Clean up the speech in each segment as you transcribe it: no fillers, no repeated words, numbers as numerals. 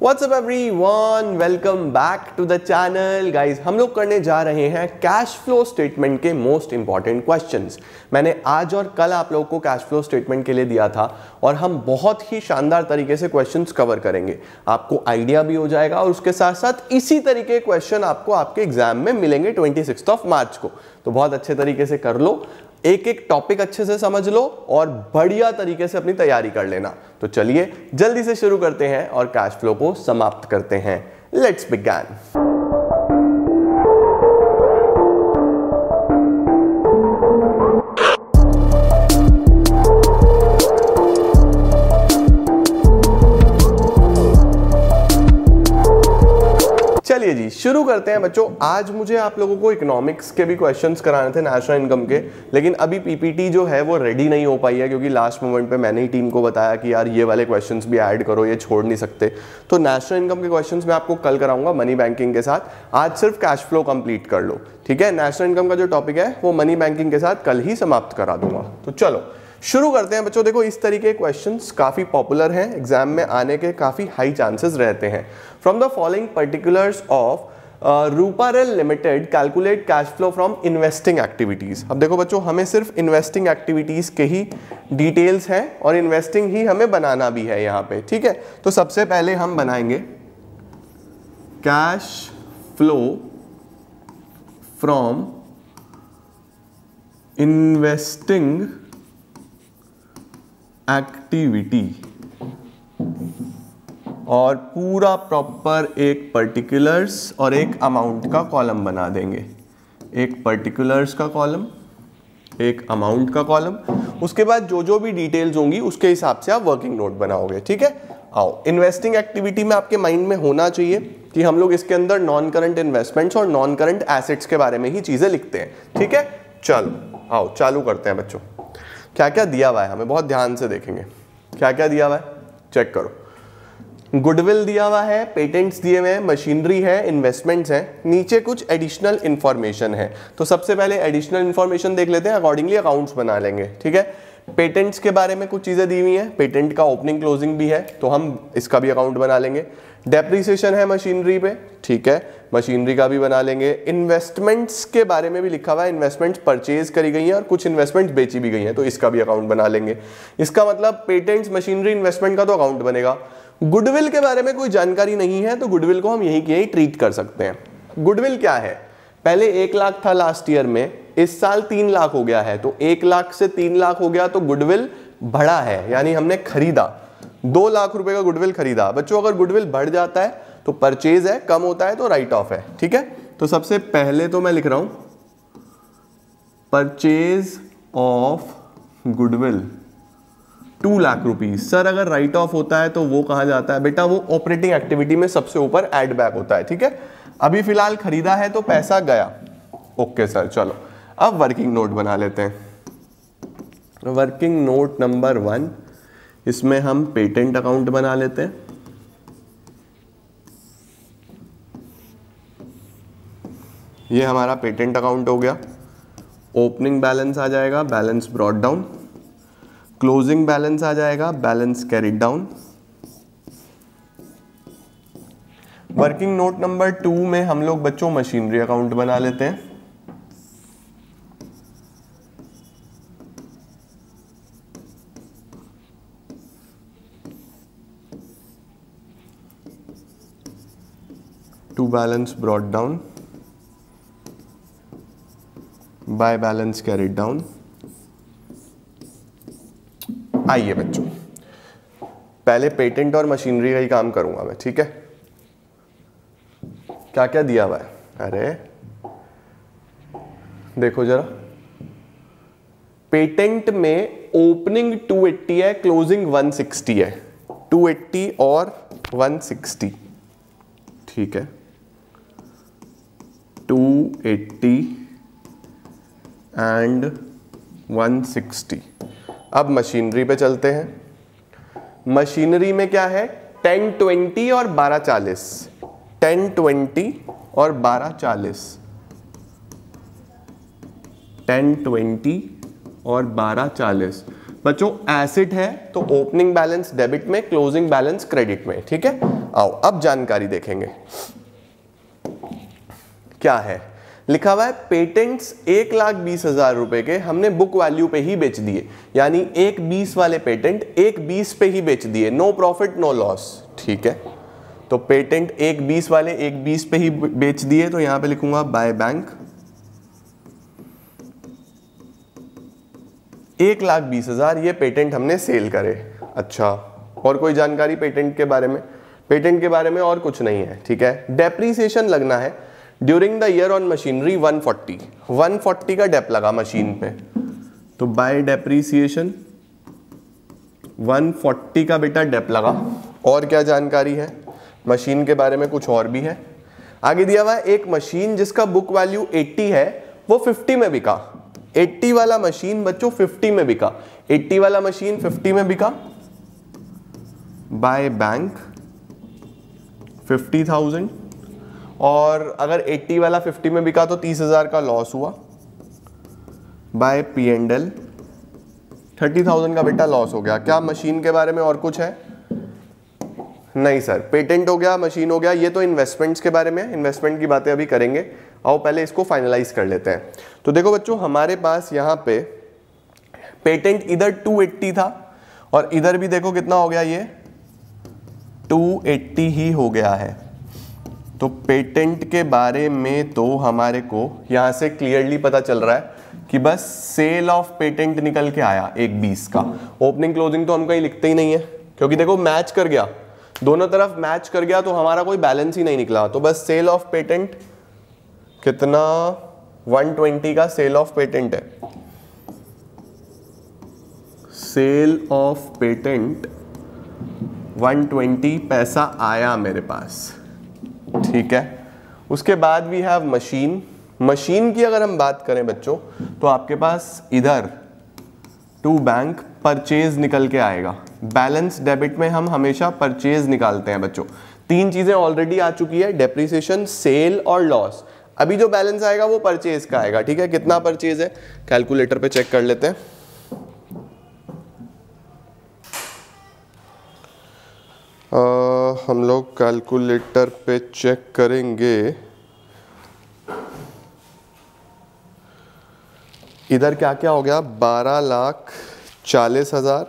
What's up everyone? Welcome back to the channel guys. हम लोग करने जा रहे हैं कैश फ्लो स्टेटमेंट के मोस्ट इंपॉर्टेंट क्वेश्चंस। मैंने आज और कल आप लोगों को कैश फ्लो स्टेटमेंट के लिए दिया था और हम बहुत ही शानदार तरीके से क्वेश्चंस कवर करेंगे। आपको आइडिया भी हो जाएगा और उसके साथ साथ इसी तरीके के क्वेश्चन आपको आपके एग्जाम में मिलेंगे 26 मार्च को। तो बहुत अच्छे तरीके से कर लो, एक एक टॉपिक अच्छे से समझ लो और बढ़िया तरीके से अपनी तैयारी कर लेना। तो चलिए जल्दी से शुरू करते हैं और कैश फ्लो को समाप्त करते हैं। Let's begin. चलिए जी शुरू करते हैं बच्चों। आज मुझे आप लोगों को इकोनॉमिक्स के भी क्वेश्चंस कराने थे, नेशनल इनकम के, लेकिन अभी पीपीटी जो है वो रेडी नहीं हो पाई है क्योंकि लास्ट मोमेंट पे मैंने ही टीम को बताया कि यार ये वाले क्वेश्चंस भी ऐड करो, ये छोड़ नहीं सकते। तो नेशनल इनकम के क्वेश्चंस मैं आपको कल कराऊंगा मनी बैंकिंग के साथ। आज सिर्फ कैश फ्लो कंप्लीट कर लो, ठीक है। नेशनल इनकम का जो टॉपिक है वो मनी बैंकिंग के साथ कल ही समाप्त करा दूंगा। तो चलो शुरू करते हैं बच्चों। देखो इस तरीके के क्वेश्चंस काफी पॉपुलर हैं, एग्जाम में आने के काफी हाई चांसेस रहते हैं। From the following particulars of Ruparel limited calculate cash flow from investing activities. अब देखो बच्चों, हमें सिर्फ इन्वेस्टिंग एक्टिविटीज के ही डिटेल्स हैं और इन्वेस्टिंग ही हमें बनाना भी है यहाँ पे, ठीक है। तो सबसे पहले हम बनाएंगे cash flow from investing activity और पूरा प्रॉपर एक पर्टिकुलर्स और एक अमाउंट का कॉलम बना देंगे। एक पर्टिकुलर्स का कॉलम, एक अमाउंट का कॉलम। उसके बाद जो जो भी डिटेल्स होंगी उसके हिसाब से आप वर्किंग नोट बनाओगे, ठीक है। आओ, इन्वेस्टिंग एक्टिविटी में आपके माइंड में होना चाहिए कि हम लोग इसके अंदर नॉन करंट इन्वेस्टमेंट्स और नॉन करंट एसेट्स के बारे में ही चीजें लिखते हैं, ठीक है। चलो आओ चालू करते हैं बच्चों। क्या क्या दिया हुआ है हमें, बहुत ध्यान से देखेंगे क्या क्या दिया हुआ है, चेक करो। गुडविल दिया हुआ है, पेटेंट्स दिए हुए हैं, मशीनरी है, इन्वेस्टमेंट्स हैं, नीचे कुछ एडिशनल इंफॉर्मेशन है। तो सबसे पहले एडिशनल इंफॉर्मेशन देख लेते हैं, अकॉर्डिंगली अकाउंट्स बना लेंगे, ठीक है। पेटेंट्स के बारे में कुछ चीजें दी हुई हैं, पेटेंट का ओपनिंग क्लोजिंग भी है तो हम इसका भी अकाउंट बना लेंगे। डेप्रिसिएशन है मशीनरी पे, ठीक है, मशीनरी का भी बना लेंगे। इन्वेस्टमेंट्स के बारे में भी लिखा हुआ है, इन्वेस्टमेंट्स परचेज करी गई हैं और कुछ इन्वेस्टमेंट्स बेची भी गई हैं, तो इसका भी अकाउंट बना लेंगे। इसका मतलब पेटेंट्स, मशीनरी, इन्वेस्टमेंट का तो अकाउंट बनेगा। गुडविल के बारे में कोई जानकारी नहीं है तो गुडविल को हम यहीं के यहीं ट्रीट कर सकते हैं। गुडविल क्या है, पहले 1 लाख था लास्ट ईयर में, इस साल 3 लाख हो गया है, तो 1 लाख से 3 लाख हो गया तो गुडविल बढ़ा है, यानी हमने खरीदा 2 लाख रुपए का गुडविल खरीदा। बच्चों अगर गुडविल बढ़ जाता है तो परचेज है, कम होता है तो राइट ऑफ है, ठीक है। तो सबसे पहले तो मैं लिख रहा हूं purchase of goodwill 2 lakh rupees. Sir अगर राइट ऑफ होता है तो वो कहां जाता है बेटा, वो ऑपरेटिंग एक्टिविटी में सबसे ऊपर एड बैक होता है, ठीक है। अभी फिलहाल खरीदा है तो पैसा गया, ओके सर। चलो अब वर्किंग नोट बना लेते हैं। वर्किंग नोट नंबर 1, इसमें हम पेटेंट अकाउंट बना लेते हैं। ये हमारा पेटेंट अकाउंट हो गया। ओपनिंग बैलेंस आ जाएगा, balance brought down. Closing balance आ जाएगा, balance carried down. Working note number 2 में हम लोग बच्चों मशीनरी अकाउंट बना लेते हैं। To balance brought down by balance carried down. आइए बच्चों, पहले पेटेंट और मशीनरी का ही काम करूंगा मैं, ठीक है। क्या क्या दिया हुआ है, अरे देखो जरा, पेटेंट में ओपनिंग 280 है, क्लोजिंग 160 है। 280 और 160, ठीक है। 280 एंड 160। अब मशीनरी पे चलते हैं। मशीनरी में क्या है, 1020 और 1240। 1020 और 1240। 1020 और 1240। बच्चों एसेट है तो ओपनिंग बैलेंस डेबिट में, क्लोजिंग बैलेंस क्रेडिट में, ठीक है। आओ अब जानकारी देखेंगे क्या है। लिखा हुआ है पेटेंट्स 1,20,000 रुपए के हमने बुक वैल्यू पे ही बेच दिए, यानी 1,20 वाले पेटेंट 1,20 पे ही बेच दिए, नो प्रॉफिट नो लॉस, ठीक है। तो पेटेंट 1,20 वाले 1,20 पे ही बेच दिए, तो यहां पे लिखूंगा बाय बैंक 1,20,000 ये पेटेंट हमने सेल करे। अच्छा, और कोई जानकारी पेटेंट के बारे में? पेटेंट के बारे में और कुछ नहीं है, ठीक है। डेप्रीसिएशन लगना है during the year on machinery 140 का डेप लगा मशीन पे, तो बाय डेप्रीसिएशन 140 का बेटा डेप लगा। और क्या जानकारी है मशीन के बारे में? कुछ और भी है। आगे दिया हुआ है एक मशीन जिसका बुक वैल्यू 80 है वो 50 में बिका। 80 वाला मशीन बच्चों 50 में बिका, 80 वाला मशीन 50 में बिका, बाय बैंक 50,000। और अगर 80 वाला 50 में बिका तो 30,000 का लॉस हुआ, बाय P&L 30,000 का बेटा लॉस हो गया। क्या मशीन के बारे में और कुछ है? नहीं सर, पेटेंट हो गया, मशीन हो गया, ये तो इन्वेस्टमेंट्स के बारे में है, इन्वेस्टमेंट की बातें अभी करेंगे। आओ पहले इसको फाइनलाइज कर लेते हैं। तो देखो बच्चों हमारे पास यहाँ पे पेटेंट इधर 280 था और इधर भी देखो कितना हो गया, ये 280 ही हो गया है। तो पेटेंट के बारे में तो हमारे को यहाँ से क्लियरली पता चल रहा है कि बस सेल ऑफ पेटेंट निकल के आया 1,20 का। ओपनिंग क्लोजिंग तो हम कहीं लिखते ही नहीं है, क्योंकि देखो मैच कर गया, दोनों तरफ मैच कर गया, तो हमारा कोई बैलेंस ही नहीं निकला। तो बस सेल ऑफ पेटेंट कितना, 120 का सेल ऑफ पेटेंट है। सेल ऑफ पेटेंट 120 पैसा आया मेरे पास, ठीक है। उसके बाद वी हैव मशीन। मशीन की अगर हम बात करें बच्चों तो आपके पास इधर टू बैंक परचेज निकल के आएगा। बैलेंस डेबिट में हम हमेशा परचेज निकालते हैं बच्चों। तीन चीजें ऑलरेडी आ चुकी है, डेप्रीसिएशन, सेल और लॉस। अभी जो बैलेंस आएगा वो परचेज का आएगा, ठीक है। कितना परचेज है कैलकुलेटर पे चेक कर लेते हैं। हम लोग कैलकुलेटर पे चेक करेंगे। इधर क्या क्या हो गया, 12,40,000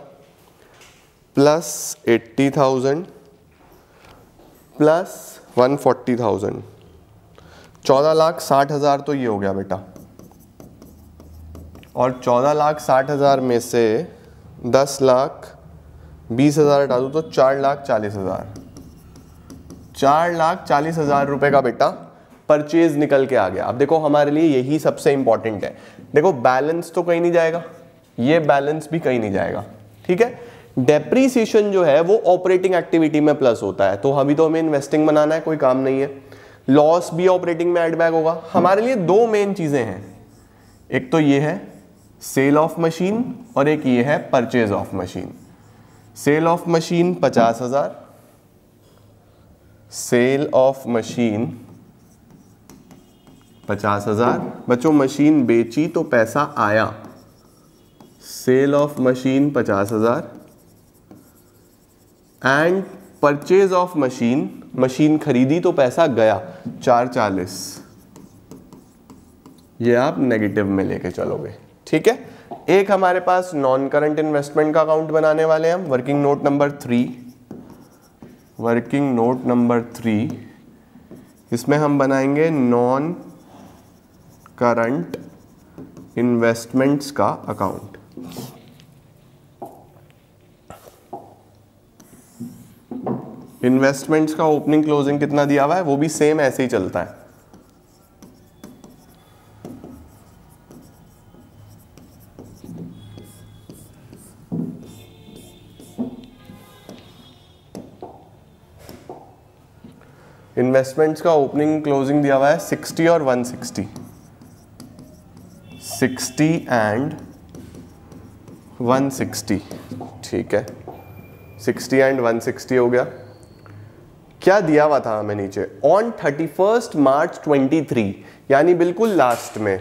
प्लस 80,000 प्लस 140,000, 14,60,000 तो ये हो गया बेटा। और 14,60,000 में से 10,20,000 हटा दूँ तो 4,40,000, 4,40,000 रुपए का बेटा परचेज निकल के आ गया। अब देखो हमारे लिए यही सबसे इंपॉर्टेंट है। देखो बैलेंस तो कहीं नहीं जाएगा, ये बैलेंस भी कहीं नहीं जाएगा, ठीक है। डेप्रीसिएशन जो है वो ऑपरेटिंग एक्टिविटी में प्लस होता है, तो अभी तो हमें इन्वेस्टिंग बनाना है, कोई काम नहीं है। लॉस भी ऑपरेटिंग में एड बैक होगा। हमारे लिए दो मेन चीजें हैं, एक तो ये है सेल ऑफ मशीन और एक ये है purchase of machine. Sale of machine 50,000, sale of machine 50,000। बच्चों मशीन बेची तो पैसा आया, sale of machine 50,000 and purchase of machine, machine खरीदी तो पैसा गया 440। ये आप नेगेटिव में लेके चलोगे, ठीक है। एक हमारे पास नॉन करंट इन्वेस्टमेंट का अकाउंट बनाने वाले हैं हम, working note number 3। Working note number 3, इसमें हम बनाएंगे नॉन करंट इन्वेस्टमेंट्स का अकाउंट। इन्वेस्टमेंट्स का ओपनिंग क्लोजिंग कितना दिया हुआ है वो भी सेम ऐसे ही चलता है। इन्वेस्टमेंट्स का ओपनिंग क्लोजिंग दिया हुआ है 60 और 160, 60 एंड 160, ठीक है। 60 एंड 160 हो गया। क्या दिया हुआ था हमें नीचे, ऑन 31 मार्च 23, यानी बिल्कुल लास्ट में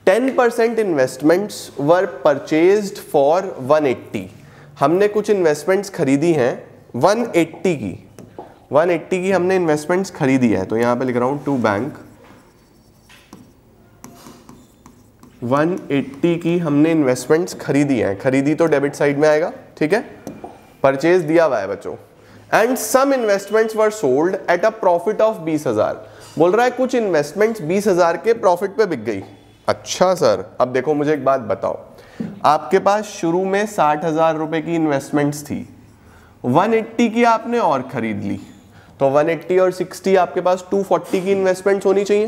10% इन्वेस्टमेंट्स वर परचेज्ड फॉर 180। हमने कुछ इन्वेस्टमेंट्स खरीदी हैं 180 की हमने इन्वेस्टमेंट्स खरीदी है, तो यहां पे लिख रहा हूं टू बैंक 180 की हमने इन्वेस्टमेंट्स खरीदी हैं, खरीदी तो डेबिट साइड में आएगा, ठीक है, परचेज दिया हुआ है बच्चों। And some investments were sold at a profit of 20,000। बोल रहा है कुछ इन्वेस्टमेंट्स 20,000 के प्रॉफिट पे बिक गई। अच्छा सर, अब देखो मुझे एक बात बताओ, आपके पास शुरू में 60,000 रुपए की इन्वेस्टमेंट्स थी, 180 की आपने और खरीद ली, तो 180 और 60 आपके पास 240 की इन्वेस्टमेंट्स होनी चाहिए।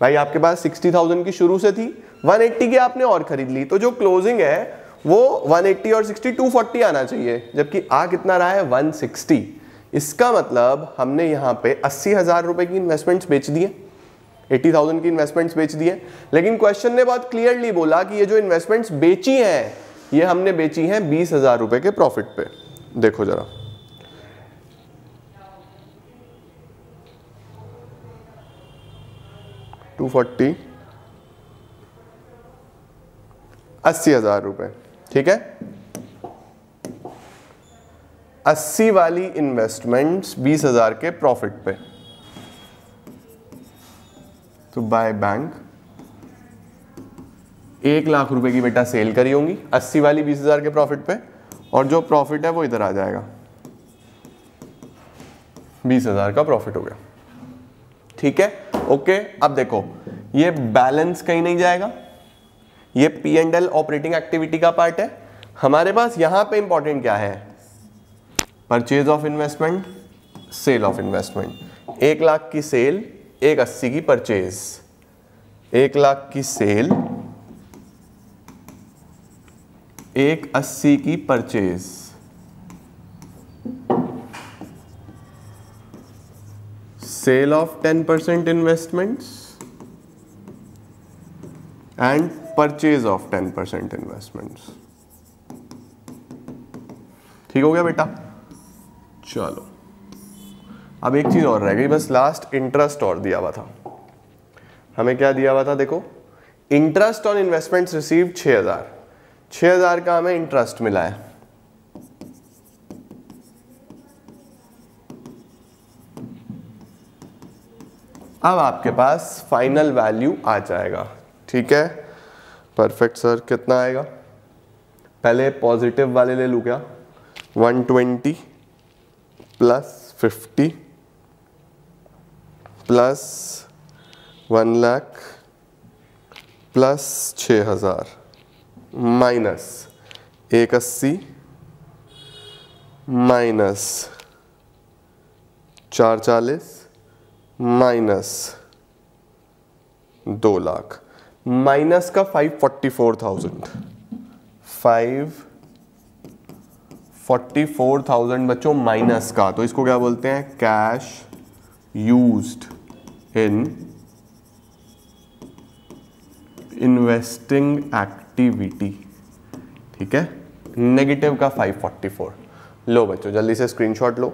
भाई आपके पास 60,000 की शुरू से थी, 180 की आपने और खरीद ली, तो जो क्लोजिंग है वो 180 और 60 240 आना चाहिए, जबकि आ कितना रहा है 160। इसका मतलब हमने यहाँ पे 80,000 रुपए की इन्वेस्टमेंट्स बेच दिए, 80,000 की इन्वेस्टमेंट्स बेच दिए। लेकिन क्वेश्चन ने बहुत क्लियरली बोला कि ये जो इन्वेस्टमेंट्स बेची हैं ये हमने बेची हैं 20,000 रुपए के प्रॉफिट पे। देखो जरा, टू 80,000 रुपए, ठीक है। 80 वाली इन्वेस्टमेंट्स 20,000 के प्रॉफिट पे, तो बाय बैंक 1 लाख रुपए की बेटा सेल करी होंगी 80 वाली 20,000 के प्रॉफिट पे, और जो प्रॉफिट है वो इधर आ जाएगा, 20,000 का प्रॉफिट हो गया, ठीक है। ओके, अब देखो ये बैलेंस कहीं नहीं जाएगा, ये P&L ऑपरेटिंग एक्टिविटी का पार्ट है। हमारे पास यहां पे इंपॉर्टेंट क्या है, purchase of investment, sale of investment. 1 lakh की सेल, 180 की परचेज, 1 लाख की सेल, 180 की purchase. Sale of 10% investments and purchase of 10% investments. ठीक हो गया बेटा, चलो अब एक चीज और रह गई बस, लास्ट इंटरेस्ट और दिया हुआ था। हमें क्या दिया हुआ था, देखो इंटरेस्ट ऑन इन्वेस्टमेंट्स रिसीव्ड 6,000 का हमें इंटरेस्ट मिला है। अब आपके पास फाइनल वैल्यू आ जाएगा, ठीक है, परफेक्ट सर। कितना आएगा, पहले पॉजिटिव वाले ले लूं क्या, 120 plus 50 plus 1 lakh plus 6,000 minus 180 minus 440 minus 2 lakh, minus का 544,000 बच्चों माइनस का, तो इसको क्या बोलते हैं, cash used in investing activity, ठीक है। नेगेटिव का 544। लो बच्चों जल्दी से स्क्रीनशॉट लो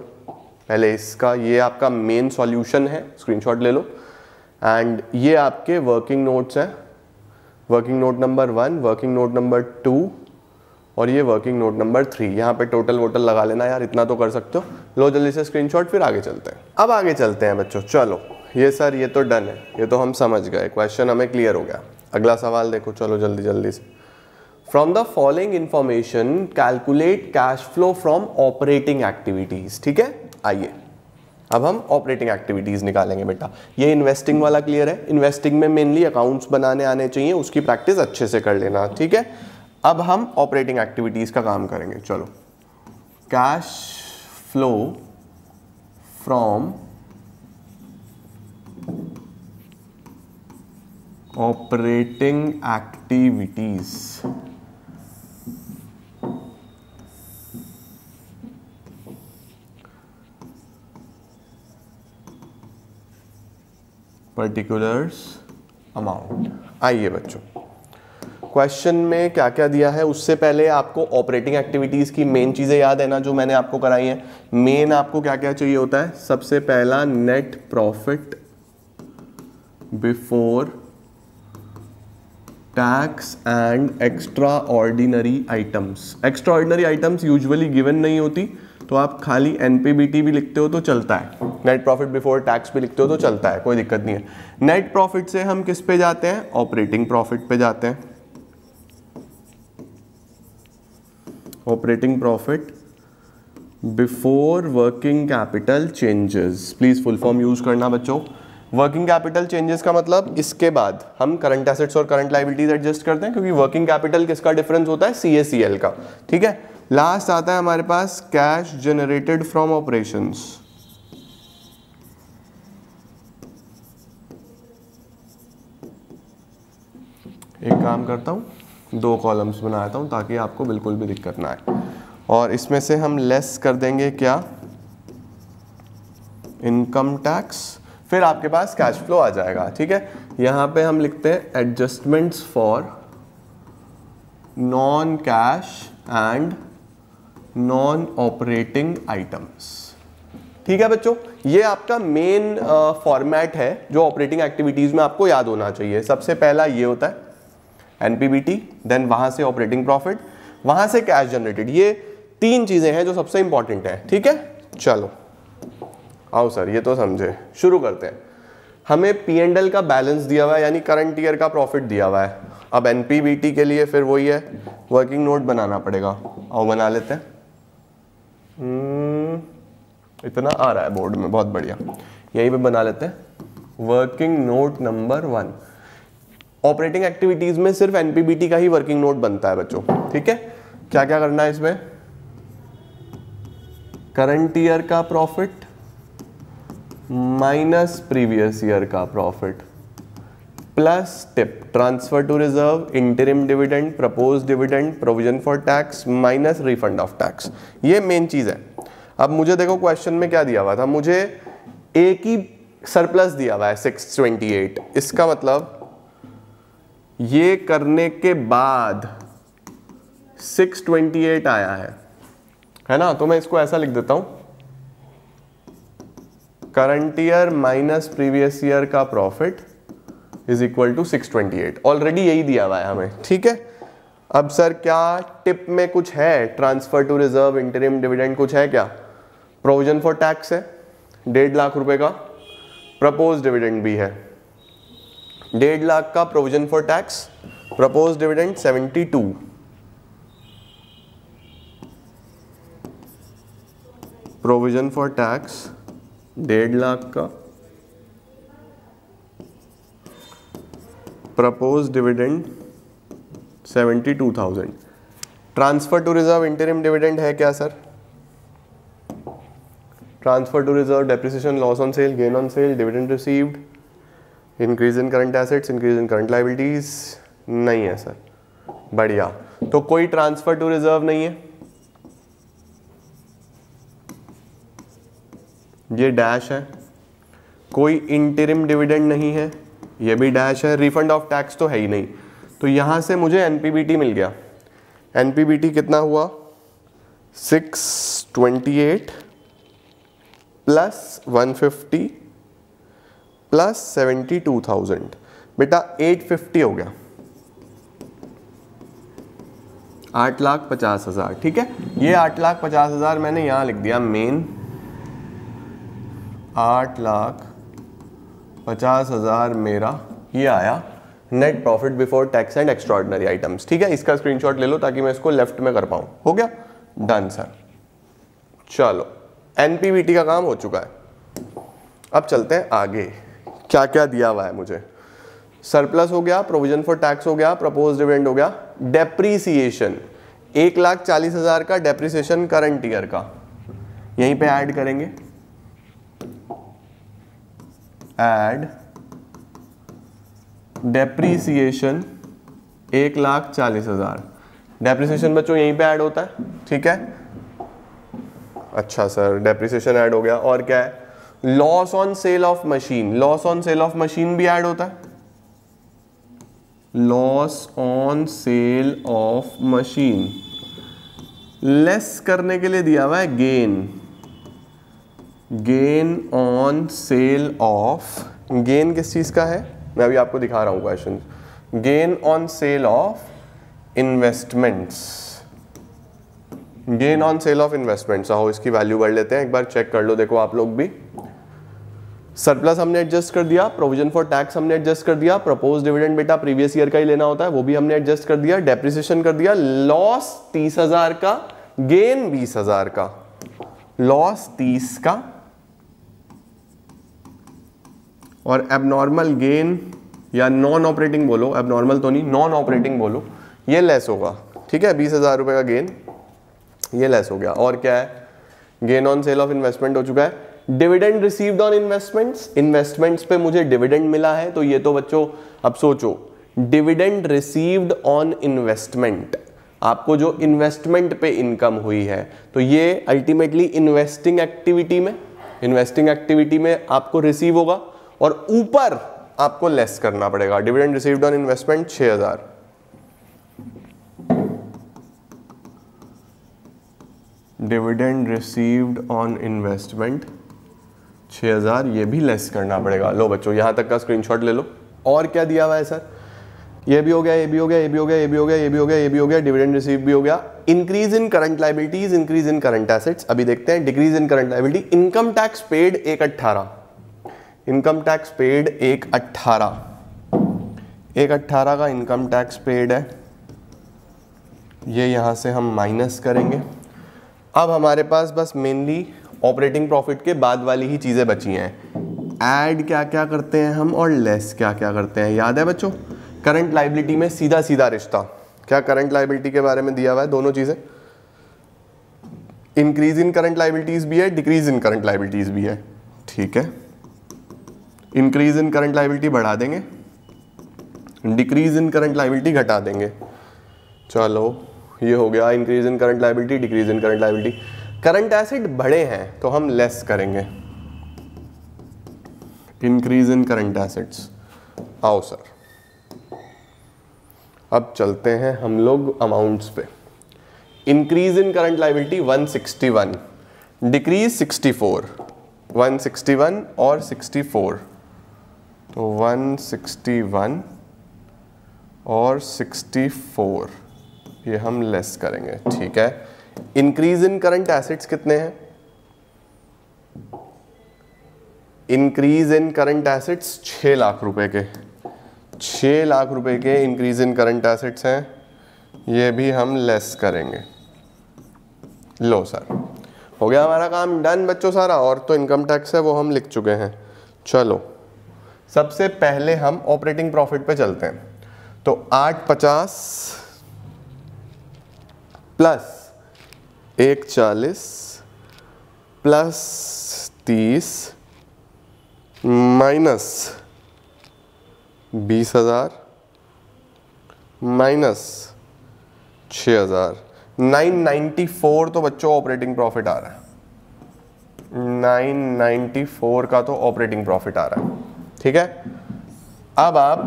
पहले इसका, ये आपका मेन सॉल्यूशन है, स्क्रीनशॉट ले लो। एंड ये आपके वर्किंग नोट्स हैं, working note number 1, working note number 2 और ये वर्किंग नोट नंबर 3। यहाँ पे टोटल वोटल लगा लेना यार, इतना तो कर सकते हो। लो जल्दी से स्क्रीनशॉट, फिर आगे चलते हैं। अब आगे चलते हैं बच्चों, चलो ये सर ये तो डन है, ये तो हम समझ गए, क्वेश्चन हमें क्लियर हो गया। अगला सवाल देखो, चलो जल्दी जल्दी से। From the following information calculate cash flow from operating activities, ठीक है। आइए अब हम ऑपरेटिंग एक्टिविटीज निकालेंगे बेटा। ये इन्वेस्टिंग वाला क्लियर है, इन्वेस्टिंग में मेनली अकाउंट्स बनाने आने चाहिए, उसकी प्रैक्टिस अच्छे से कर लेना, ठीक है। अब हम ऑपरेटिंग एक्टिविटीज का काम करेंगे, चलो। Cash flow from operating activities, particulars amount. आइए बच्चों क्वेश्चन में क्या क्या दिया है, उससे पहले आपको ऑपरेटिंग एक्टिविटीज की मेन चीजें याद है ना जो मैंने आपको कराई है। मेन आपको क्या क्या चाहिए होता है, सबसे पहला net profit before tax and extra ordinary items. Extra ordinary items usually given नहीं होती, तो आप खाली एनपीबीटी भी लिखते हो तो चलता है, नेट प्रॉफिट बिफोर टैक्स भी लिखते हो तो चलता है, कोई दिक्कत नहीं है। नेट प्रॉफिट से हम किस पे जाते हैं? ऑपरेटिंग प्रॉफिट पे जाते हैं। Operating profit before working capital changes. Please full form use करना बच्चों। वर्किंग कैपिटल चेंजेस का मतलब इसके बाद हम करंट एसेट्स और करंट लायबिलिटीज एडजस्ट करते हैं, क्योंकि वर्किंग कैपिटल किसका डिफरेंस होता है? CACL का, ठीक है। लास्ट आता है हमारे पास कैश जनरेटेड फ्रॉम ऑपरेशंस। एक काम करता हूं, 2 कॉलम्स बनाता हूं ताकि आपको बिल्कुल भी दिक्कत ना आए, और इसमें से हम लेस कर देंगे क्या? इनकम टैक्स, फिर आपके पास कैश फ्लो आ जाएगा, ठीक है। यहां पे हम लिखते हैं adjustments for non cash and non operating items, ठीक है बच्चों। ये आपका मेन फॉर्मेट है जो ऑपरेटिंग एक्टिविटीज में आपको याद होना चाहिए। सबसे पहला ये होता है एनपीबीटी, देन वहां से ऑपरेटिंग प्रॉफिट, वहां से कैश जनरेटेड। ये 3 चीजें हैं जो सबसे इंपॉर्टेंट है, ठीक है। चलो आओ सर, ये तो समझे, शुरू करते हैं। हमें P&L का बैलेंस दिया हुआ है, यानी करंट ईयर का प्रॉफिट दिया हुआ है। अब एनपीबीटी के लिए फिर वही है, वर्किंग नोट बनाना पड़ेगा। आओ बना लेते हैं। इतना आ रहा है बोर्ड में, बहुत बढ़िया, यहीं पे बना लेते हैं। Working note number 1। Operating activities में सिर्फ एनपीबीटी का ही वर्किंग नोट बनता है बच्चों, ठीक है। क्या क्या करना है इसमें? करंट ईयर का प्रॉफिट माइनस प्रीवियस ईयर का profit plus tip, transfer to reserve, interim dividend, propose dividend, provision for tax minus refund of tax. ये मेन चीज है। अब मुझे देखो क्वेश्चन में क्या दिया हुआ था, मुझे एक ही सरप्लस दिया हुआ है 628। इसका मतलब ये करने के बाद 628 आया है ना। तो मैं इसको ऐसा लिख देता हूं, current year minus previous year का profit is equal to 628। Already यही दिया हुआ है हमें, ठीक है। अब सर क्या टिप में कुछ है? Transfer to reserve, interim dividend कुछ है क्या? प्रोविजन फॉर टैक्स है 1.5 लाख रुपए का, प्रपोज डिविडेंड भी है 1.5 लाख का provision for tax, propose dividend 72, provision for tax 1.5 lakh का, propose dividend 72,000। Transfer to reserve, interim dividend है क्या sir? Transfer to reserve, depreciation, loss on sale, gain on sale, dividend received, increase in current assets, increase in current liabilities, नहीं है sir. बढ़िया, तो कोई transfer to reserve नहीं है, ये डैश है। कोई इंटरिम डिविडेंड नहीं है, ये भी डैश है। रिफंड ऑफ टैक्स तो है ही नहीं, तो यहां से मुझे एनपीबीटी मिल गया। एनपीबीटी कितना हुआ? 628 प्लस 150 प्लस 72,000, बेटा 850 हो गया, 8,50,000, ठीक है। ये 8,50,000 मैंने यहां लिख दिया मेन, 8,50,000 मेरा ये आया net profit before tax and extraordinary items, ठीक है। इसका स्क्रीनशॉट ले लो ताकि मैं इसको लेफ्ट में कर पाऊं। हो गया, डन सर। चलो एनपीबीटी का काम हो चुका है। अब चलते हैं आगे, क्या क्या दिया हुआ है मुझे। सरप्लस हो गया, प्रोविजन फॉर टैक्स हो गया, प्रपोज डिविडेंड हो गया, डेप्रीसिएशन 1,40,000 का डेप्रीसिएशन करंट ईयर का, यहीं पे ऐड करेंगे। ऐड डेप्रीसिएशन 1,40,000, डेप्रीसिएशन बच्चों यहीं पे ऐड होता है, ठीक है। अच्छा सर, डेप्रीसिएशन ऐड हो गया, और क्या है? Loss on cell of machine, loss on cell of machine भी ऐड होता है। Loss on cell of machine less करने के लिए दिया हुआ है gain, gain on cell of, gain किस चीज का है मैं अभी आपको दिखा रहा हूं question. Gain on cell of investments, gain on cell of investments. आओ इसकी वैल्यू बढ़ लेते हैं, एक बार चेक कर लो, देखो आप लोग भी। सरप्लस हमने एडजस्ट कर दिया, प्रोविजन फॉर टैक्स हमने एडजस्ट कर दिया, प्रपोज डिविडेंड बेटा प्रीवियस ईयर का ही लेना होता है वो भी हमने एडजस्ट कर दिया, डेप्रिसिएशन कर दिया, लॉस 30,000 का, गेन 20,000 का, लॉस 30 का और एबनॉर्मल गेन या नॉन ऑपरेटिंग बोलो, एबनॉर्मल तो नहीं, नॉन ऑपरेटिंग बोलो, ये लेस होगा। ठीक है, 20,000 रुपए का गेन ये लेस हो गया। और क्या है, gain on cell of investment हो चुका है। Dividend received on investments, investments पे मुझे डिविडेंड मिला है, तो ये तो बच्चों अब सोचो, डिविडेंड रिसीव्ड ऑन इन्वेस्टमेंट, आपको जो इन्वेस्टमेंट पे इनकम हुई है, तो ये अल्टीमेटली इन्वेस्टिंग एक्टिविटी में आपको रिसीव होगा और ऊपर आपको लेस करना पड़ेगा। Dividend received on investment 6,000, dividend received on investment 6,000, ये भी लेस करना पड़ेगा। लो बच्चों यहां तक का स्क्रीनशॉट ले लो। और क्या दिया हुआ है सर, ये भी हो गया, ये भी हो गया, ये भी हो गया, ये भी हो गया, ये भी हो गया, ये भी हो गया, डिविडेंड रिसीव भी हो गया। Increase in current liabilities, increase in current assets, अभी देखते हैं। Decrease in current liability, income tax paid 1,18, income tax paid 1,18, 1,18 का इनकम टैक्स पेड है, ये यहां से हम माइनस करेंगे। अब हमारे पास बस मेनली ऑपरेटिंग प्रॉफिट के बाद वाली ही चीजें बची हैं। ऐड क्या क्या करते हैं हम और लेस क्या क्या करते हैं, याद है बच्चों? करंट लायबिलिटी में सीधा सीधा रिश्ता, क्या करंट लायबिलिटी के बारे में दिया हुआ है, दोनों चीजें, इंक्रीज इन करंट लायबिलिटीज भी है, डिक्रीज इन करंट लायबिलिटीज भी है। ठीक है, इंक्रीज इन करंट लायबिलिटी बढ़ा देंगे, डिक्रीज इन करंट लायबिलिटी घटा देंगे। चलो ये हो गया increase in current liability, decrease in current liability. Current asset बढ़े हैं तो हम लेस करेंगे, इंक्रीज इन करंट एसेट्स। आओ सर अब चलते हैं हम लोग अमाउंट्स पे। Increase in current liability 161, decrease 64, 161 और 64, तो 161 और 64 ये हम लेस करेंगे। ठीक है, इंक्रीज इन करंट एसेट्स कितने हैं, increase in current assets 6 lakh रुपए के, 6 लाख रुपए के इंक्रीज इन करंट एसेट्स हैं, ये भी हम लेस करेंगे। लो सर हो गया हमारा काम डन बच्चों सारा। और तो इनकम टैक्स है वो हम लिख चुके हैं। चलो सबसे पहले हम ऑपरेटिंग प्रॉफिट पे चलते हैं। तो 850 प्लस 140 प्लस 30 माइनस 20,000 माइनस 6,000, 994 तो बच्चों ऑपरेटिंग प्रॉफिट आ रहा है, 994 का तो ऑपरेटिंग प्रॉफिट आ रहा है। ठीक है, अब आप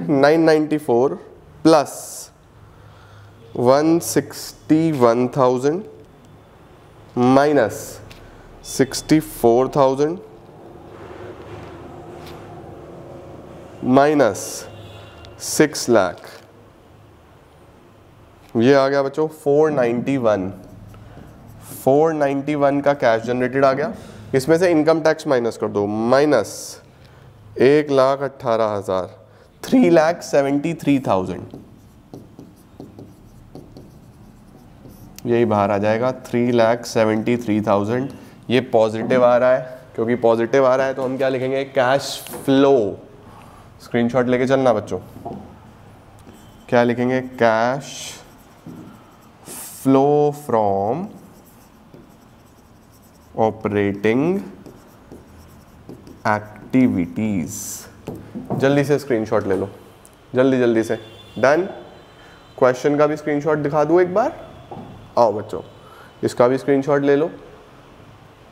994 प्लस 161,000 माइनस 64,000 माइनस 6 लाख, ये आ गया बच्चों 491, 491 का कैश जनरेटेड आ गया। इसमें से इनकम टैक्स माइनस कर दो, माइनस 1,18,000, 3,73,000, यही बाहर आ जाएगा 3,73,000। ये पॉजिटिव आ रहा है, क्योंकि पॉजिटिव आ रहा है तो हम क्या लिखेंगे, कैश फ्लो। स्क्रीनशॉट लेके चलना बच्चों, क्या लिखेंगे, cash flow from operating activities. जल्दी से स्क्रीनशॉट ले लो, जल्दी जल्दी से। डन। क्वेश्चन का भी स्क्रीनशॉट दिखा दूं एक बार, आओ बच्चों इसका भी स्क्रीनशॉट ले लो।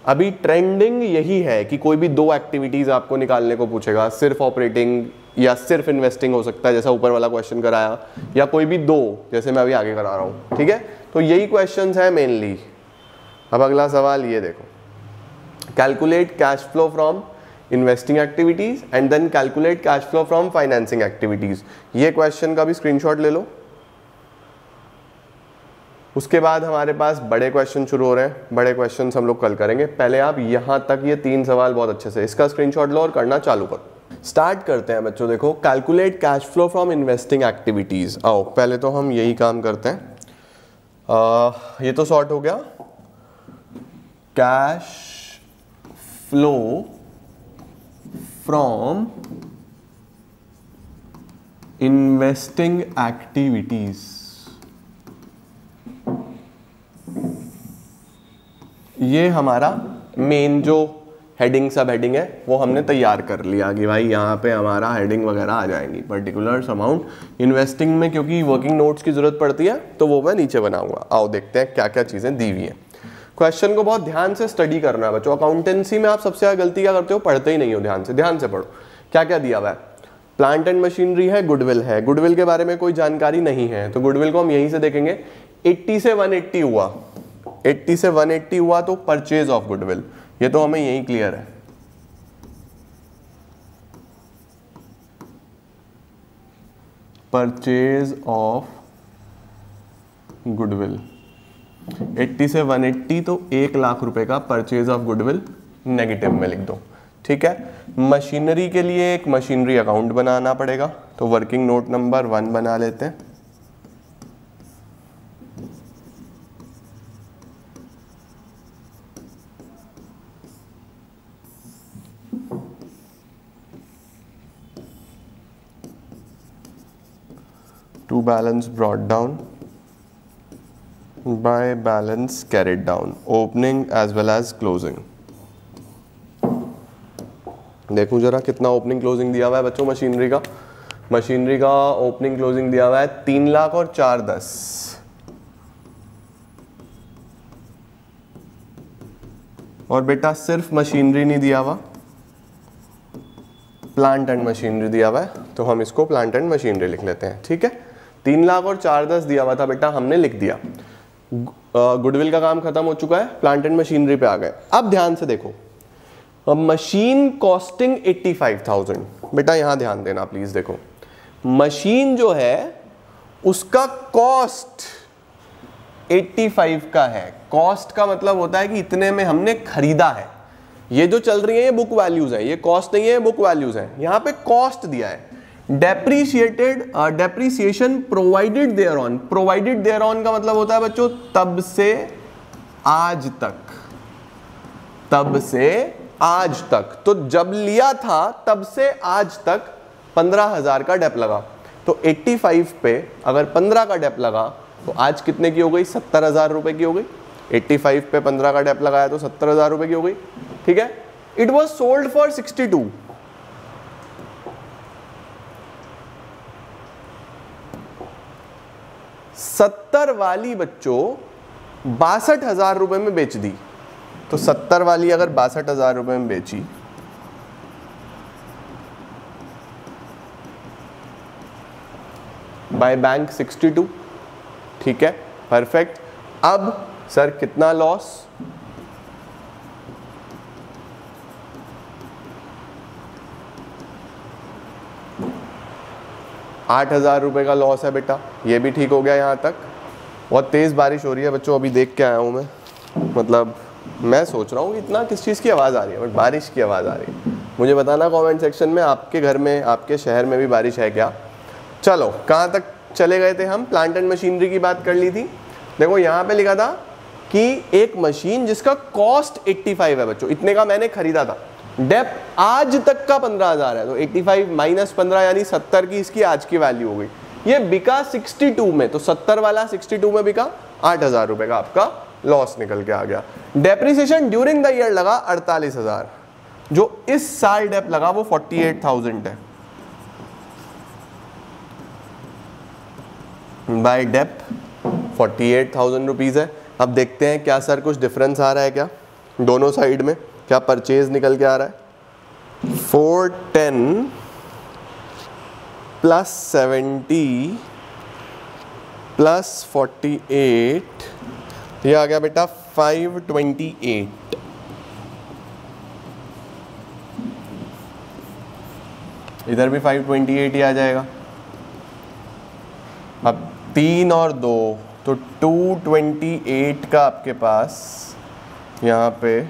अभी ट्रेंडिंग यही है कि कोई भी दो एक्टिविटीज आपको निकालने को पूछेगा, सिर्फ ऑपरेटिंग या सिर्फ इन्वेस्टिंग हो सकता है जैसा ऊपर वाला क्वेश्चन कराया, या कोई भी दो जैसे मैं अभी आगे करा रहा हूं। ठीक है, तो यही क्वेश्चंस है मेनली। अब अगला सवाल ये देखो, calculate cash flow from investing activities and then calculate cash flow from financing activities. ये क्वेश्चन का भी स्क्रीनशॉट ले लो। उसके बाद हमारे पास बड़े क्वेश्चन शुरू हो रहे हैं। बड़े क्वेश्चन हम लोग कल करेंगे। पहले आप यहां तक ये 3 सवाल बहुत अच्छे से इसका स्क्रीनशॉट लो और करना चालू करो। स्टार्ट करते हैं बच्चों। देखो, calculate cash flow from investing activities. आओ पहले तो हम यही काम करते हैं। ये तो सॉर्ट हो गया। Cash flow from investing activities, ये हमारा मेन जो हेडिंग सब हेडिंग है वो हमने तैयार कर लिया कि भाई यहाँ पे हमारा हेडिंग वगैरह आ जाएंगी। पर्टिकुलर्स, अमाउंट, इन्वेस्टिंग में क्योंकि वर्किंग नोट्स की जरूरत पड़ती है तो वो मैं नीचे बनाऊंगा। आओ देखते हैं क्या क्या चीजें दी हुई हैं। क्वेश्चन को बहुत ध्यान से स्टडी करना है बच्चों। अकाउंटेंसी में आप सबसे ज्यादा गलती क्या करते हो, पढ़ते ही नहीं हो। ध्यान से पढ़ो। क्या क्या दिया हुआ है। प्लांट एंड मशीनरी है, गुडविल है। गुडविल के बारे में कोई जानकारी नहीं है तो गुडविल को हम यहीं से देखेंगे। 80 से 180 हुआ, 80 से 180 हुआ तो परचेज ऑफ गुडविल, ये तो हमें यही क्लियर है। परचेज ऑफ गुडविल 80 से 180 तो 1 लाख रुपए का परचेज ऑफ गुडविल नेगेटिव में लिख दो। ठीक है। मशीनरी के लिए एक मशीनरी अकाउंट बनाना पड़ेगा तो वर्किंग नोट नंबर 1 बना लेते हैं। To balance brought down by balance carried down, opening as well as closing। देखूं जरा कितना ओपनिंग क्लोजिंग दिया हुआ है बच्चों मशीनरी का। मशीनरी का ओपनिंग क्लोजिंग दिया हुआ है 3 लाख और 410। और बेटा सिर्फ मशीनरी नहीं दिया हुआ, प्लांट एंड मशीनरी दिया हुआ है तो हम इसको प्लांट एंड मशीनरी लिख लेते हैं। ठीक है। 3 लाख और 410 दिया हुआ था बेटा, हमने लिख दिया। गुडविल का काम खत्म हो चुका है, प्लांट एंड मशीनरी पे आ गए। अब ध्यान से देखो, मशीन कॉस्टिंग 85,000। बेटा यहां ध्यान देना प्लीज। देखो मशीन जो है उसका कॉस्ट 85 का है। कॉस्ट का मतलब होता है कि इतने में हमने खरीदा है। ये जो चल रही है ये बुक वैल्यूज है, ये कॉस्ट नहीं है, बुक वैल्यूज है। यहां पे कॉस्ट दिया है। Depreciation provided thereon. Provided thereon का मतलब होता है बच्चों तब से आज तक, तब से आज तक। तो जब लिया था तब से आज तक 15,000 का डेप लगा। तो 85 पे अगर 15 का डेप लगा तो आज कितने की हो गई, 70,000 रुपए की हो गई। 85 पे 15 का डेप लगाया तो 70,000 रुपए की हो गई। ठीक है। It was sold for 62। सत्तर वाली बच्चों 62,000 रुपए में बेच दी। तो 70 वाली अगर 62,000 रुपए में बेची बाय बैंक 62। ठीक है, परफेक्ट। अब सर कितना लॉस, 8,000 रुपए का लॉस है बेटा। ये भी ठीक हो गया यहाँ तक। बहुत तेज बारिश हो रही है बच्चों, अभी देख के आया हूँ मैं। मतलब मैं सोच रहा हूँ कि इतना किस चीज़ की आवाज़ आ रही है, बट बारिश की आवाज़ आ रही है। मुझे बताना कमेंट सेक्शन में आपके घर में, आपके शहर में भी बारिश है क्या। चलो कहाँ तक चले गए थे हम, प्लांट एंड मशीनरी की बात कर ली थी। देखो यहाँ पे लिखा था कि एक मशीन जिसका कॉस्ट 85 है बच्चों, इतने का मैंने खरीदा था। डेप आज तक का 15,000 है तो 85 माइनस 15 यानी 70 की इसकी आज की वैल्यू हो गई। ये बिका 62 में, तो 70 वाला 62 में बिका, 8,000 रुपए का आपका लॉस निकल के आ गया। डेप्रिसिएशन ड्यूरिंग द ईयर लगा 48,000, जो इस साल डेप लगा वो 48,000 है। बाय डेप 48,000 रुपीज है। अब देखते हैं क्या सर कुछ डिफरेंस आ रहा है क्या दोनों साइड में, क्या परचेज निकल के आ रहा है। 410 प्लस 70 प्लस 48, ये आ गया बेटा 528। इधर भी 528 ही आ जाएगा। अब 3 और 2 तो 228 का आपके पास यहाँ पे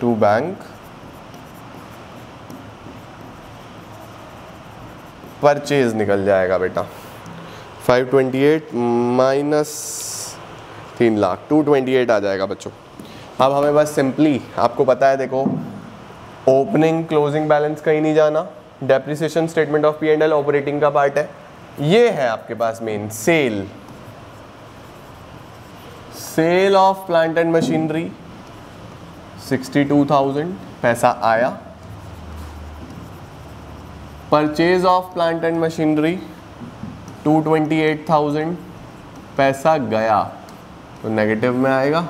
टू बैंक परचेज निकल जाएगा बेटा। 528 माइनस 3 लाख 228 आ जाएगा बच्चों। अब हमें बस सिंपली, आपको पता है देखो, ओपनिंग क्लोजिंग बैलेंस कहीं नहीं जाना, depreciation statement of P&L operating का पार्ट है, ये है आपके पास main sale of plant and machinery 62,000 पैसा आया, purchase of plant and machinery 228,000 पैसा गया, तो नेगेटिव में आएगा।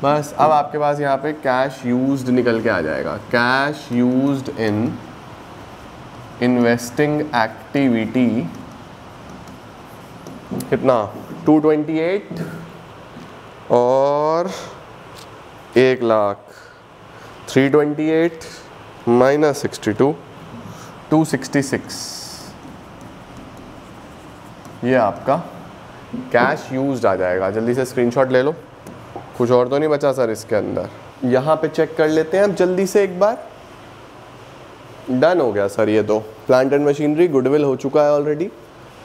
बस अब आपके पास यहाँ पे कैश यूज्ड निकल के आ जाएगा। Cash used in investing activity कितना 228 और 1 लाख 328 माइनस 62 266, ये आपका कैश यूज्ड आ जाएगा। जल्दी से स्क्रीनशॉट ले लो, कुछ और तो नहीं बचा सर इसके अंदर। यहाँ पे चेक कर लेते हैं अब जल्दी से एक बार। डन हो गया सर, ये तो प्लांट एंड मशीनरी गुडविल हो चुका है ऑलरेडी,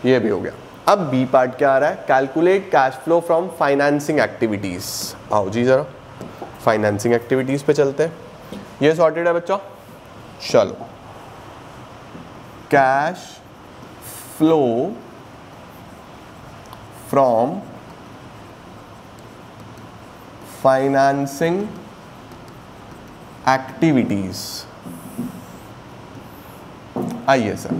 ये भी हो गया। अब बी पार्ट क्या आ रहा है, calculate cash flow from financing activities. आओ जी जरा फाइनेंसिंग एक्टिविटीज पे चलते हैं। ये सॉर्टेड है बच्चों, चलो cash flow from financing activities. आइए सर,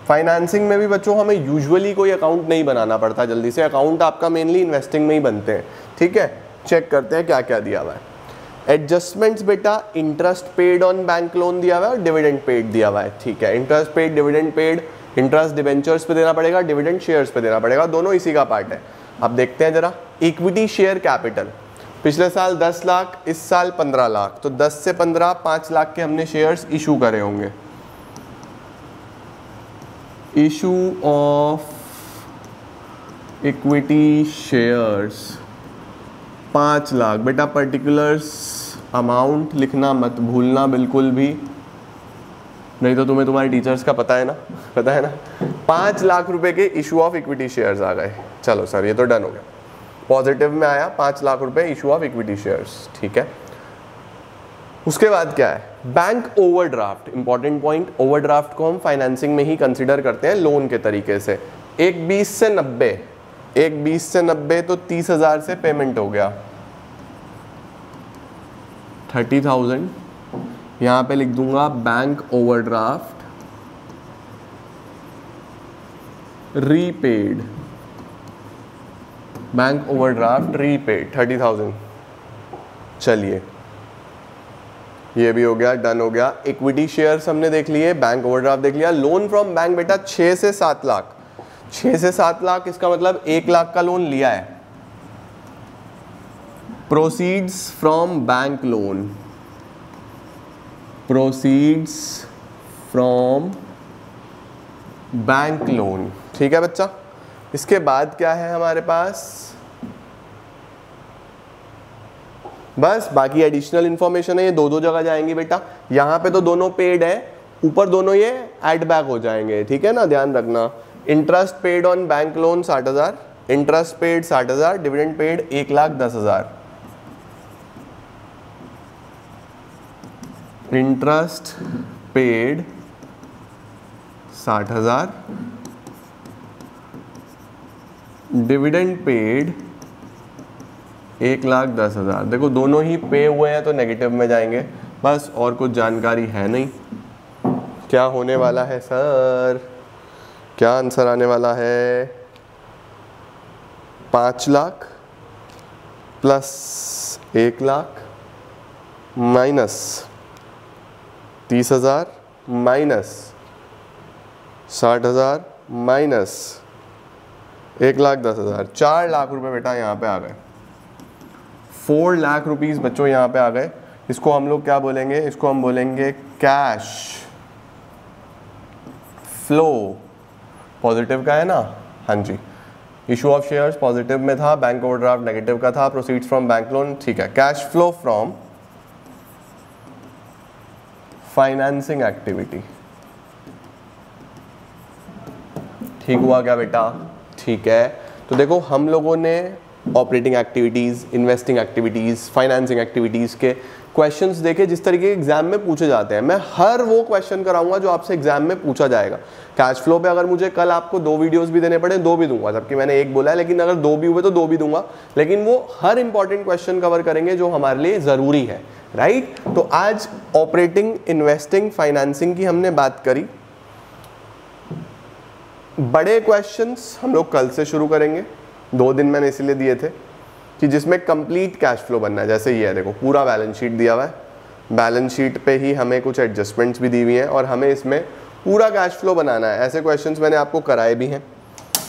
फाइनेंसिंग में भी बच्चों हमें यूजुअली कोई अकाउंट नहीं बनाना पड़ता जल्दी से, अकाउंट आपका मेनली इन्वेस्टिंग में ही बनते हैं। ठीक है, चेक करते हैं क्या क्या दिया हुआ है। एडजस्टमेंट्स बेटा, interest paid on bank loan दिया हुआ है और डिविडेंड पेड दिया हुआ है। ठीक है, interest paid dividend paid, interest debentures पे देना पड़ेगा, डिविडेंड शेयर्स पे देना पड़ेगा, दोनों इसी का पार्ट है। अब देखते हैं जरा, इक्विटी शेयर कैपिटल, पिछले साल 10 लाख, इस साल 15 लाख, तो 10 से 15 5 लाख के हमने शेयर्स इशू करे होंगे। Issue of equity shares 5 lakh. बेटा पर्टिकुलर्स अमाउंट लिखना मत भूलना बिल्कुल भी, नहीं तो तुम्हें तुम्हारे टीचर्स का पता है ना 5 लाख रुपए के इशू ऑफ इक्विटी शेयर्स आ गए। चलो सर ये तो डन हो गया, पॉजिटिव में आया 5 लाख रुपए इशू ऑफ इक्विटी शेयर्स। ठीक है, उसके बाद क्या है, bank overdraft. Important point, overdraft को हम फाइनेंसिंग में ही कंसीडर करते हैं लोन के तरीके से। एक 20 से 90 तो 30,000 से पेमेंट हो गया 30,000। यहां पे लिख दूंगा bank overdraft repaid, bank overdraft repaid 30,000। चलिए ये भी हो गया, डन हो गया। इक्विटी शेयर्स हमने देख लिए, बैंक ओवरड्राफ्ट देख लिया। लोन फ्रॉम बैंक बेटा 6 से 7 लाख, 6 से 7 लाख इसका मतलब 1 लाख का लोन लिया है। Proceeds from bank loan, proceeds from bank loan. ठीक है बच्चा, इसके बाद क्या है हमारे पास, बस बाकी एडिशनल इंफॉर्मेशन है, ये दो जगह जाएंगी बेटा। यहां पे तो दोनों पेड है, ऊपर दोनों ये एड बैक हो जाएंगे। ठीक है ना, ध्यान रखना। Interest paid on bank loan 60,000, interest paid 60,000, dividend paid 1,10,000। Interest paid 60,000, dividend paid 1,10,000। देखो दोनों ही पे हुए हैं तो नेगेटिव में जाएंगे, बस और कुछ जानकारी है नहीं। क्या होने वाला है सर, क्या आंसर आने वाला है, 5 lakh plus 1 lakh minus 30,000 minus 60,000 minus 1,10,000, 4 lakh रुपए बेटा यहाँ पे आ गए। 4 लाख रुपीस बच्चों यहाँ पे आ गए। इसको हम लोग क्या बोलेंगे, इसको हम बोलेंगे कैश फ्लो पॉजिटिव का है ना, हाँ जी, इशू ऑफ शेयर्स पॉजिटिव में था, बैंक ओवरड्राफ्ट नेगेटिव का था, प्रोसीड्स फ्रॉम बैंक लोन, ठीक है। Cash flow from financing activity, ठीक हुआ क्या बेटा? ठीक है। तो देखो हम लोगों ने operating activities, investing activities, financing activities के क्वेश्चंस देखे जिस तरीके के एग्जाम में पूछे जाते हैं। मैं हर वो क्वेश्चन कराऊंगा जो आपसे एग्जाम में पूछा जाएगा। कैश फ्लो पे अगर मुझे कल आपको 2 वीडियोस भी देने पड़े 2 भी दूंगा, जबकि मैंने 1 बोला है, लेकिन अगर 2 भी हुए तो 2 भी दूंगा, लेकिन वो हर इंपॉर्टेंट क्वेश्चन कवर करेंगे जो हमारे लिए जरूरी है, राइट। तो आज ऑपरेटिंग, इन्वेस्टिंग, फाइनेंसिंग की हमने बात करी। बड़े क्वेश्चंस हम लोग कल से शुरू करेंगे, 2 दिन मैंने इसलिए दिए थे कि जिसमें कंप्लीट कैश फ्लो बनना है। जैसे ये है, देखो पूरा बैलेंस शीट दिया हुआ है, बैलेंस शीट पे ही हमें कुछ एडजस्टमेंट्स भी दी हुई हैं और हमें इसमें पूरा कैश फ्लो बनाना है। ऐसे क्वेश्चंस मैंने आपको कराए भी हैं,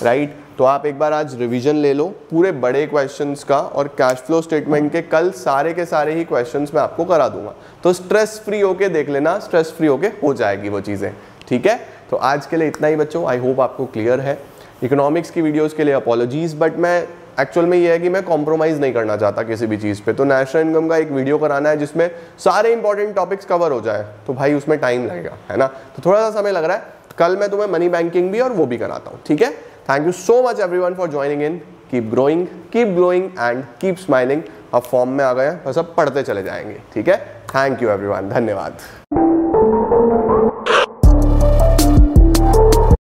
राइट। तो आप एक बार आज रिवीजन ले लो पूरे बड़े क्वेश्चंस का, और कैश फ्लो स्टेटमेंट के कल सारे के सारे ही क्वेश्चंस मैं आपको करा दूंगा। तो स्ट्रेस फ्री होके देख लेना, स्ट्रेस फ्री होके हो जाएगी वो चीज़ें, ठीक है। तो आज के लिए इतना ही बच्चों, आई होप आपको क्लियर है। इकोनॉमिक्स की वीडियोस के लिए अपॉलॉजीज, बट मैं एक्चुअल में ये है कि मैं कॉम्प्रोमाइज़ नहीं करना चाहता किसी भी चीज़ पे। तो नेशनल इनकम का एक वीडियो कराना है जिसमें सारे इंपॉर्टेंट टॉपिक्स कवर हो जाए, तो भाई उसमें टाइम लगेगा, है ना। तो थोड़ा सा समय लग रहा है। कल मैं तुम्हें मनी बैंकिंग भी और वो भी कराता हूँ, ठीक है। Thank you so much everyone for joining in. Keep growing, keep glowing and keep smiling. अब फॉर्म में आ गए, बस अब पढ़ते चले जाएंगे, ठीक है। थैंक यू एवरीवन, धन्यवाद।